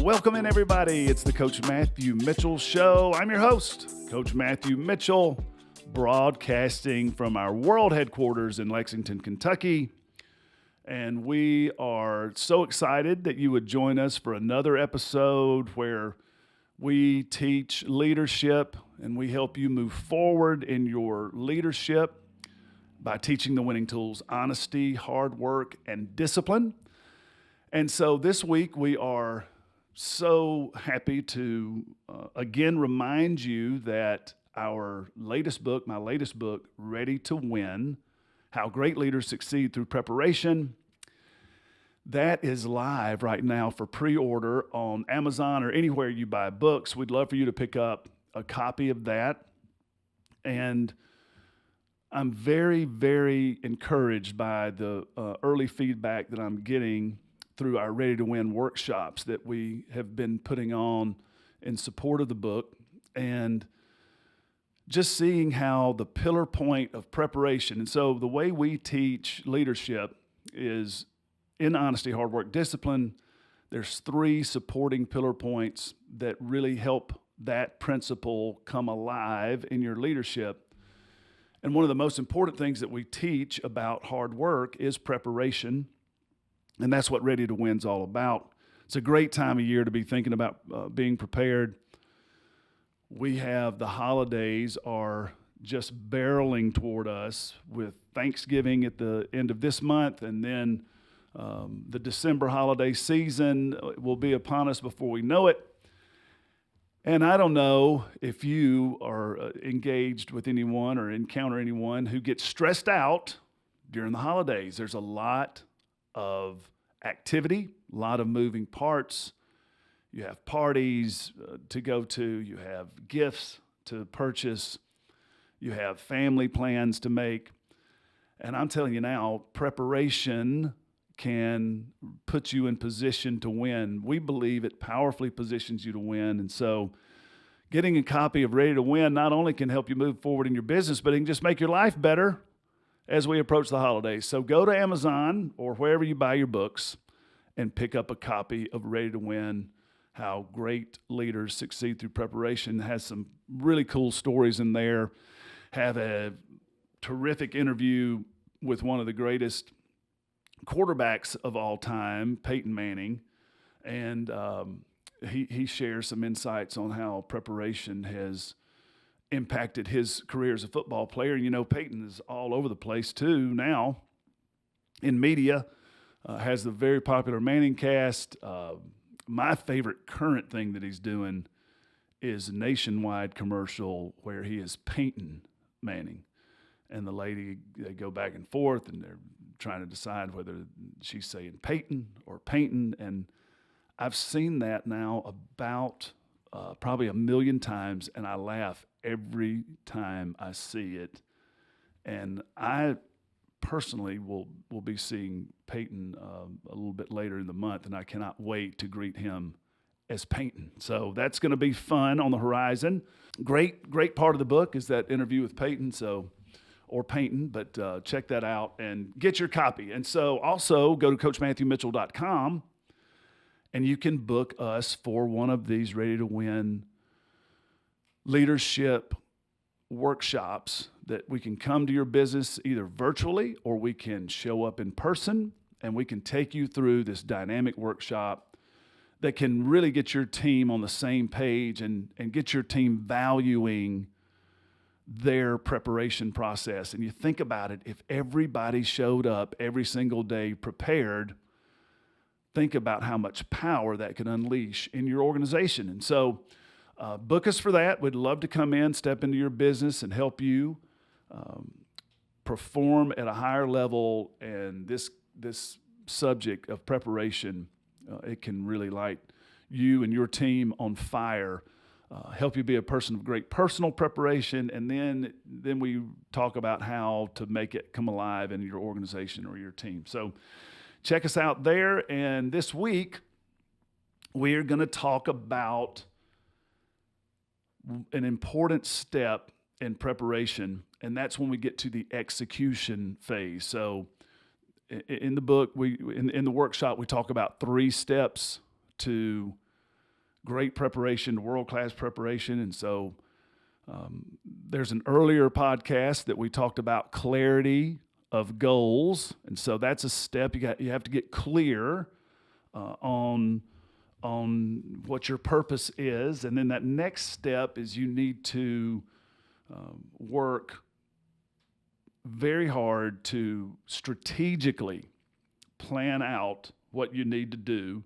Welcome in, everybody. It's the Coach Matthew Mitchell Show. I'm your host, Coach Matthew Mitchell, broadcasting from our world headquarters in Lexington, Kentucky. And we are so excited that you would join us for another episode where we teach leadership and we help you move forward in your leadership by teaching the winning tools: honesty, hard work, and discipline. And so this week we are so happy to again remind you that our latest book, my latest book, Ready to Win: How Great Leaders Succeed Through Preparation, that is live right now for pre-order on Amazon or anywhere you buy books. We'd love for you to pick up a copy of that. And I'm very, very encouraged by the early feedback that I'm getting through our Ready to Win workshops that we have been putting on in support of the book, and just seeing how the pillar point of preparation. And so the way we teach leadership is in honesty, hard work, discipline. There's three supporting pillar points that really help that principle come alive in your leadership. And one of the most important things that we teach about hard work is preparation. And that's what Ready to Win's all about. It's a great time of year to be thinking about being prepared. We have the holidays are just barreling toward us, with Thanksgiving at the end of this month, and then the December holiday season will be upon us before we know it. And I don't know if you are engaged with anyone or encounter anyone who gets stressed out during the holidays. There's a lot of activity, a lot of moving parts. You have parties to go to, you have gifts to purchase, you have family plans to make. And I'm telling you now, preparation can put you in position to win. We believe it powerfully positions you to win. And so getting a copy of Ready to Win not only can help you move forward in your business, but it can just make your life better as we approach the holidays. So go to Amazon or wherever you buy your books and pick up a copy of Ready to Win: How Great Leaders Succeed Through Preparation. It has some really cool stories in there. Have a terrific interview with one of the greatest quarterbacks of all time, Peyton Manning, and he shares some insights on how preparation has impacted his career as a football player. And you know, Peyton is all over the place too now in media, has the very popular Manning cast. My favorite current thing that he's doing is a nationwide commercial where he is Peyton Manning, and the lady, they go back and forth and they're trying to decide whether she's saying Peyton or Peyton. And I've seen that now about probably 1 million times, and I laugh every time I see it. And I personally will be seeing Peyton a little bit later in the month, and I cannot wait to greet him as Peyton. So that's going to be fun on the horizon. Great part of the book is that interview with Peyton. Or Peyton, but check that out and get your copy. And so also go to CoachMatthewMitchell.com, and you can book us for one of these Ready to Win leadership workshops that we can come to your business either virtually or we can show up in person, and we can take you through this dynamic workshop that can really get your team on the same page and get your team valuing their preparation process. And you think about it, if everybody showed up every single day prepared, think about how much power that can unleash in your organization. And so book us for that. We'd love to come in, step into your business, and help you perform at a higher level. And this subject of preparation, it can really light you and your team on fire. Help you be a person of great personal preparation, and then we talk about how to make it come alive in your organization or your team. So check us out there. And this week, we're going to talk about an important step in preparation, and that's when we get to the execution phase. So in the book, in the workshop, we talk about 3 steps to great preparation, world-class preparation. And so there's an earlier podcast that we talked about clarity of goals. And so that's a step. You have to get clear on what your purpose is. And then that next step is you need to work very hard to strategically plan out what you need to do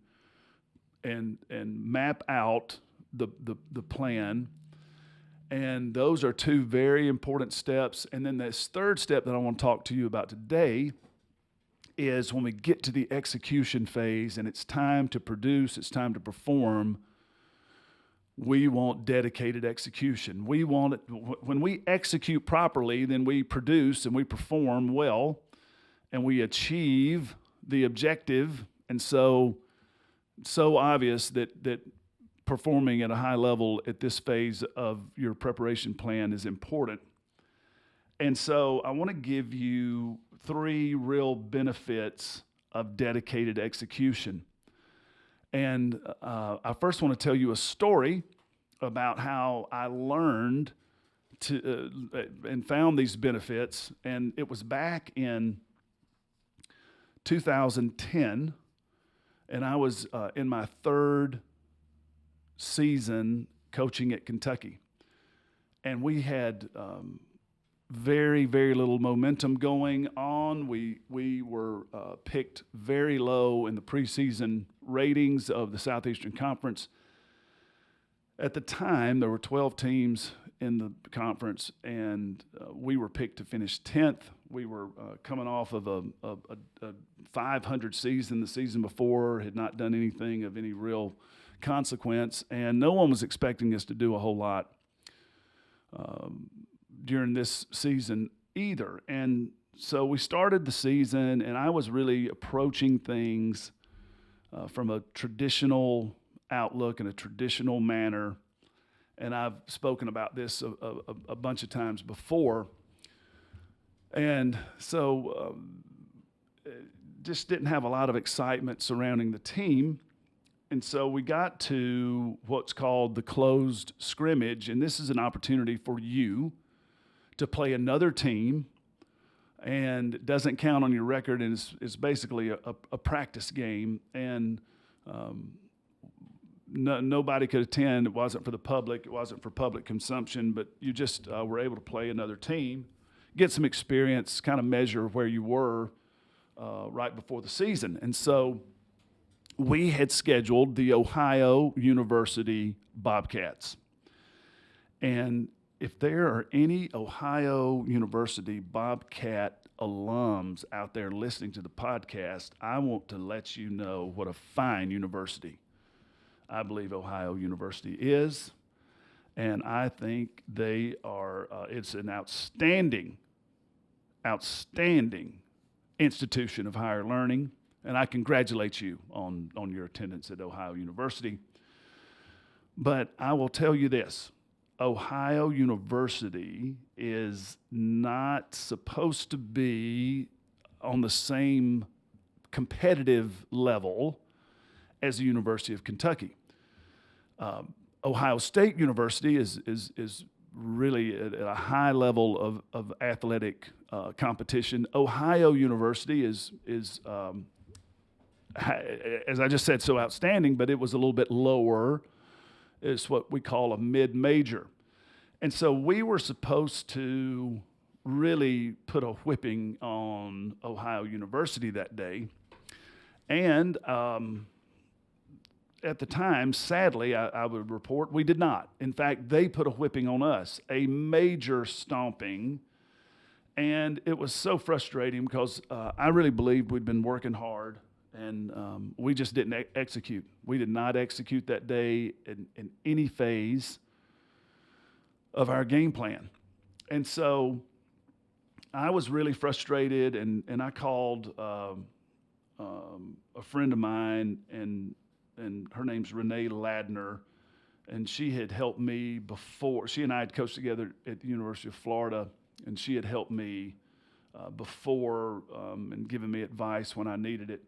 and map out the plan. And those are two very important steps. And then this third step that I want to talk to you about today is when we get to the execution phase and it's time to produce, it's time to perform, we want dedicated execution. We want it, when we execute properly, then we produce and we perform well and we achieve the objective. And so obvious that performing at a high level at this phase of your preparation plan is important. And so I want to give you 3 real benefits of dedicated execution. And I first want to tell you a story about how I learned to and found these benefits. And it was back in 2010, and I was in my 3rd season coaching at Kentucky. And we had very, very little momentum going on. We were picked very low in the preseason ratings of the Southeastern Conference. At the time, there were 12 teams in the conference, and we were picked to finish 10th. We were coming off of a 500 season the season before, had not done anything of any real consequence, and no one was expecting us to do a whole lot during this season either. And so we started the season, and I was really approaching things from a traditional outlook and a traditional manner. And I've spoken about this a bunch of times before. And so just didn't have a lot of excitement surrounding the team. And so we got to what's called the closed scrimmage. And this is an opportunity for you to play another team, and it doesn't count on your record, and it's basically a practice game. And nobody could attend. It wasn't for the public. It wasn't for public consumption, but you just were able to play another team, get some experience, kind of measure where you were right before the season. And so we had scheduled the Ohio University Bobcats. And if there are any Ohio University Bobcat alums out there listening to the podcast, I want to let you know what a fine university I believe Ohio University is. And I think they are, it's an outstanding institution of higher learning. And I congratulate you on your attendance at Ohio University. But I will tell you this. Ohio University is not supposed to be on the same competitive level as the University of Kentucky. Ohio State University is really at a high level of athletic competition. Ohio University is as I just said, so outstanding, but it was a little bit lower. It's what we call a mid-major. And so we were supposed to really put a whipping on Ohio University that day. And at the time, sadly, I would report, we did not. In fact, they put a whipping on us, a major stomping. And it was so frustrating because I really believed we'd been working hard. And we just didn't execute. We did not execute that day in any phase of our game plan. And so I was really frustrated, and I called a friend of mine, and her name's Renee Ladner, and she had helped me before. She and I had coached together at the University of Florida, and she had helped me before and given me advice when I needed it.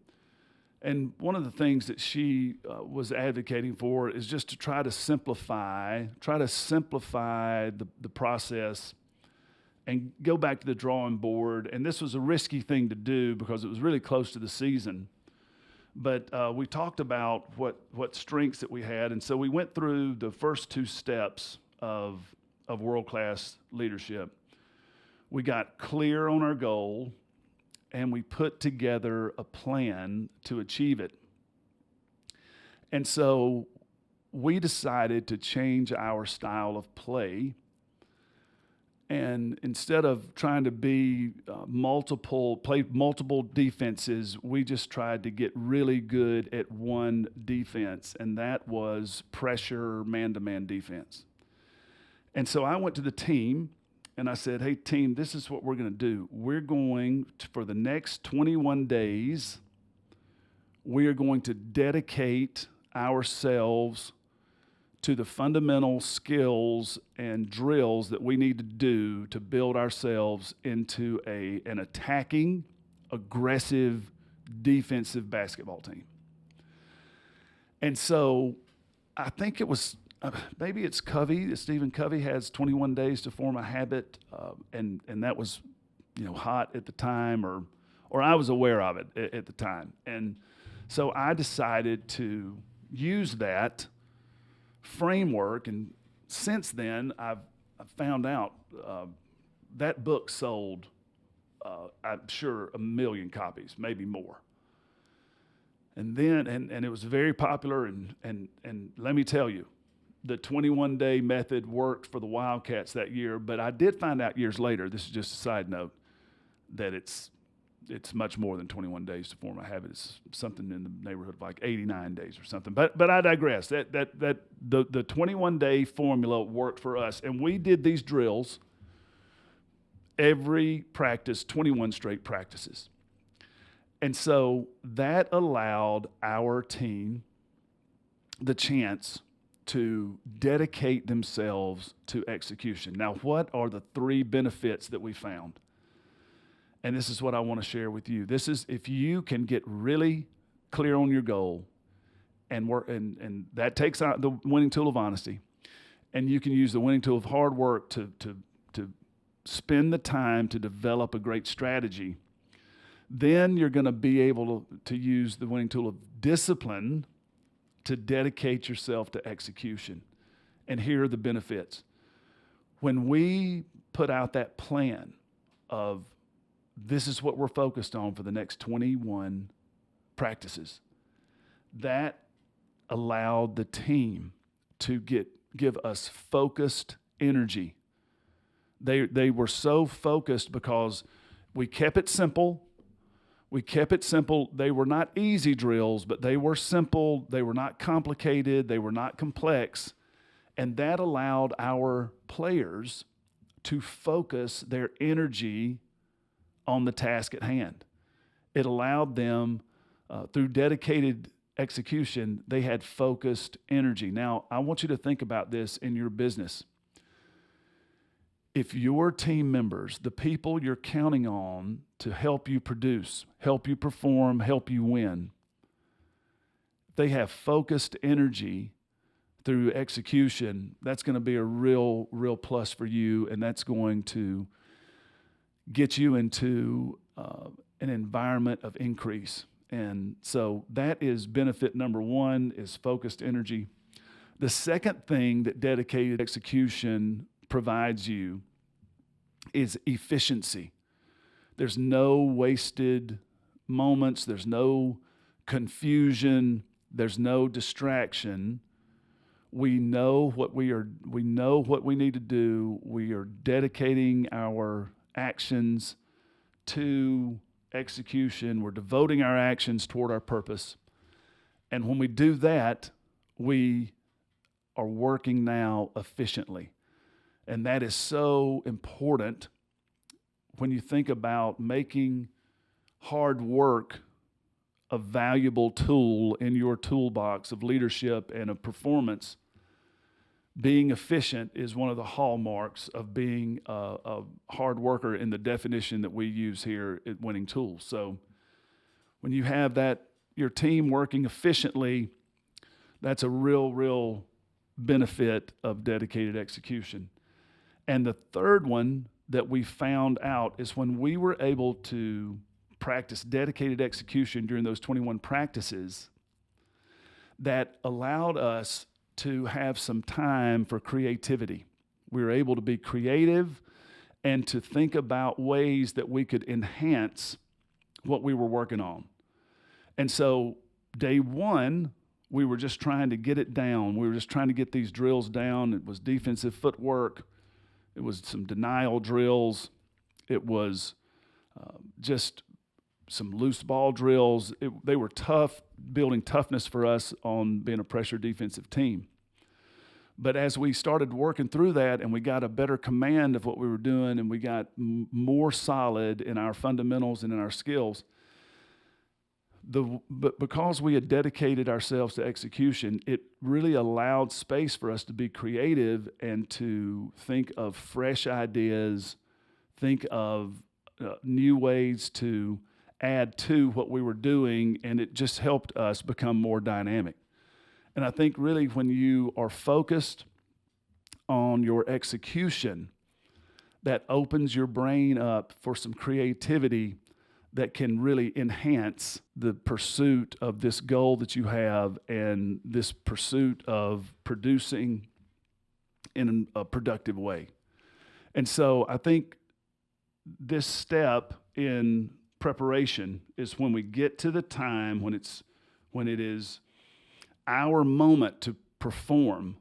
And one of the things that she was advocating for is just to try to simplify the process and go back to the drawing board. And this was a risky thing to do because it was really close to the season. But we talked about what strengths that we had. And so we went through the first two steps of world-class leadership. We got clear on our goal, and we put together a plan to achieve it. And so we decided to change our style of play. And instead of trying to be play multiple defenses, we just tried to get really good at one defense, and that was pressure man-to-man defense. And so I went to the team, and I said, hey, team, this is what we're going to do. We're going to, for the next 21 days, we are going to dedicate ourselves to the fundamental skills and drills that we need to do to build ourselves into an attacking, aggressive, defensive basketball team. And so I think it was, maybe it's Covey, Stephen Covey has 21 days to form a habit, and that was, hot at the time, or I was aware of it at the time. And so I decided to use that framework, and since then I've found out that book sold, I'm sure, 1 million copies, maybe more. And then, and it was very popular, and let me tell you, the 21-day method worked for the Wildcats that year, but I did find out years later, this is just a side note, that it's much more than 21 days to form a habit. It's something in the neighborhood of like 89 days or something. But I digress. The 21-day formula worked for us, and we did these drills every practice, 21 straight practices. And so that allowed our team the chance to dedicate themselves to execution. Now, what are the 3 benefits that we found? And this is what I want to share with you. This is, if you can get really clear on your goal and work, and that takes out the winning tool of honesty, and you can use the winning tool of hard work to spend the time to develop a great strategy, then you're going to be able to use the winning tool of discipline to dedicate yourself to execution. And here are the benefits. When we put out that plan of this is what we're focused on for the next 21 practices, that allowed the team to give us focused energy. They were so focused because we kept it simple. They were not easy drills, but they were simple. They were not complicated. They were not complex. And that allowed our players to focus their energy on the task at hand. It allowed them, through dedicated execution, they had focused energy. Now, I want you to think about this in your business. If your team members, the people you're counting on to help you produce, help you perform, help you win, they have focused energy through execution, that's going to be a real plus for you, and that's going to get you into an environment of increase. And so that is benefit number 1, is focused energy. The second thing that dedicated execution provides you is efficiency. There's no wasted moments. There's no confusion. There's no distraction. We know what we need to do. We are dedicating our actions to execution. We're devoting our actions toward our purpose. And when we do that, we are working now efficiently. And that is so important when you think about making hard work a valuable tool in your toolbox of leadership and of performance. Being efficient is one of the hallmarks of being a hard worker in the definition that we use here at Winning Tools. So when you have that your team working efficiently, that's a real benefit of dedicated execution. And the third one that we found out is when we were able to practice dedicated execution during those 21 practices, that allowed us to have some time for creativity. We were able to be creative and to think about ways that we could enhance what we were working on. And so day one, we were just trying to get it down. We were just trying to get these drills down. It was defensive footwork. It was some denial drills. It was just some loose ball drills. They were tough, building toughness for us on being a pressure defensive team. But as we started working through that and we got a better command of what we were doing and we got more solid in our fundamentals and in our skills, but because we had dedicated ourselves to execution, it really allowed space for us to be creative and to think of fresh ideas, think of new ways to add to what we were doing, and it just helped us become more dynamic. And I think really when you are focused on your execution, that opens your brain up for some creativity that can really enhance the pursuit of this goal that you have and this pursuit of producing in a productive way. And so I think this step in preparation is when we get to the time when it is our moment to perform,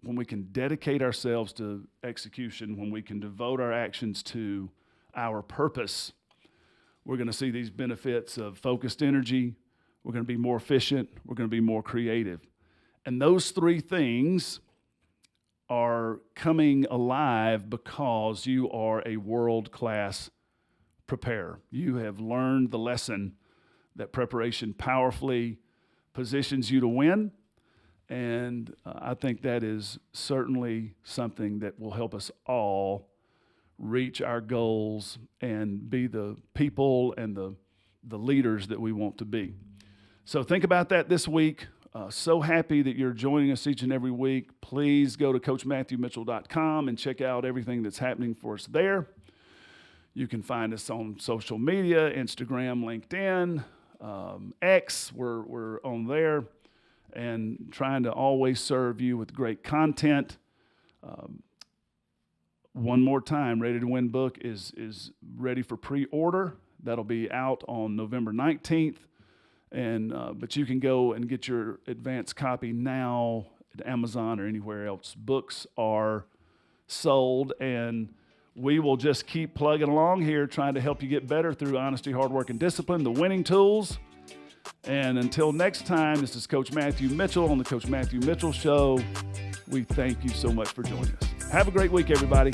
when we can dedicate ourselves to execution, when we can devote our actions to our purpose. We're going to see these benefits of focused energy. We're going to be more efficient. We're going to be more creative. And those three things are coming alive because you are a world-class preparer. You have learned the lesson that preparation powerfully positions you to win. And I think that is certainly something that will help us all reach our goals and be the people and the leaders that we want to be. So think about that this week. So happy that you're joining us each and every week. Please go to CoachMatthewMitchell.com and check out everything that's happening for us there. You can find us on social media, Instagram, LinkedIn, X. We're on there and trying to always serve you with great content. One more time, Ready to Win book is ready for pre-order. That'll be out on November 19th. But you can go and get your advanced copy now at Amazon or anywhere else. Books are sold, and we will just keep plugging along here, trying to help you get better through honesty, hard work, and discipline, the winning tools. And until next time, this is Coach Matthew Mitchell on the Coach Matthew Mitchell Show. We thank you so much for joining us. Have a great week, everybody.